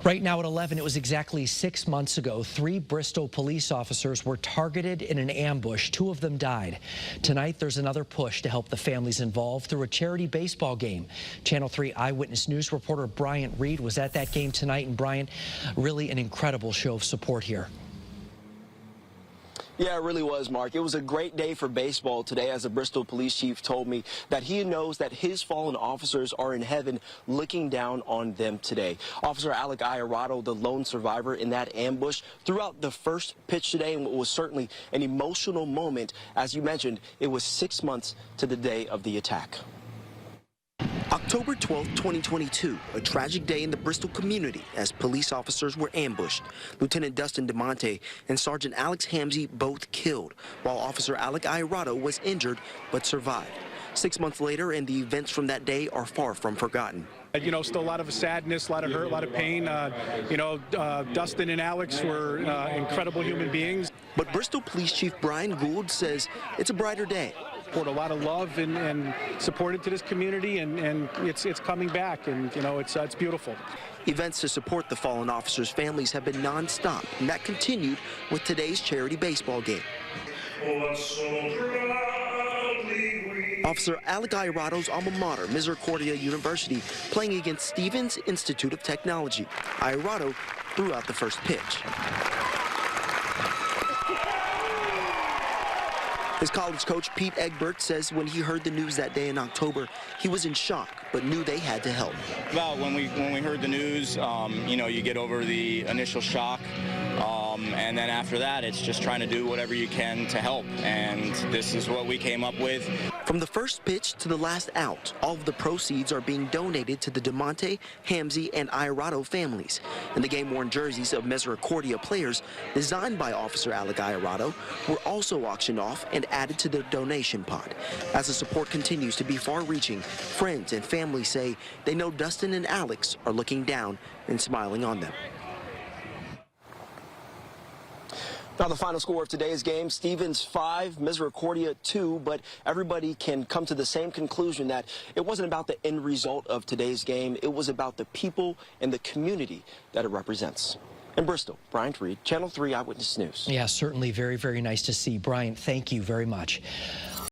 Right now at 11, it was exactly 6 months ago. 3 Bristol police officers were targeted in an ambush. 2 of them died. Tonight, there's another push to help the families involved through a charity baseball game. Channel 3 Eyewitness News reporter Bryant Reed was at that game tonight. And Bryant, really an incredible show of support here. Yeah, it really was, Mark. It was a great day for baseball today, as the Bristol police chief told me that he knows that his fallen officers are in heaven looking down on them today. Officer Alec Iarato, the lone survivor in that ambush, threw out the first pitch today, and it was certainly an emotional moment. As you mentioned, it was 6 months to the day of the attack. October 12, 2022, a tragic day in the Bristol community as police officers were ambushed. Lieutenant Dustin DeMonte and Sergeant Alex Hamzy both killed, while Officer Alec Iarato was injured but survived. 6 months later, and the events from that day are far from forgotten. You know, still a lot of sadness, a lot of hurt, a lot of pain. Dustin and Alex were incredible human beings. But Bristol Police Chief Brian Gould says it's a brighter day. Poured a lot of love and support into this community, and it's coming back, and you know, it's beautiful. Events to support the fallen officers' families have been non-stop, and that continued with today's charity baseball game. Officer Alec Iarato's alma mater, Misericordia University, playing against Stevens Institute of Technology. Iarato threw out the first pitch. His college coach, Pete Egbert, says when he heard the news that day in October, he was in shock, but knew they had to help. Well, when we heard the news, you get over the initial shock, and then after that, it's just trying to do whatever you can to help, and this is what we came up with. From the first pitch to the last out, all of the proceeds are being donated to the DeMonte, Hamzy, and Iarato families. And the game-worn jerseys of Misericordia players, designed by Officer Alec Iarato, were also auctioned off and added to the donation pot. As the support continues to be far-reaching, friends and family say they know Dustin and Alex are looking down and smiling on them. Now, the final score of today's game, Stevens 5, Misericordia 2, but everybody can come to the same conclusion that it wasn't about the end result of today's game. It was about the people and the community that it represents. In Bristol, Bryant Reed, Channel 3 Eyewitness News. Yeah, certainly very, very nice to see. Bryant, thank you very much.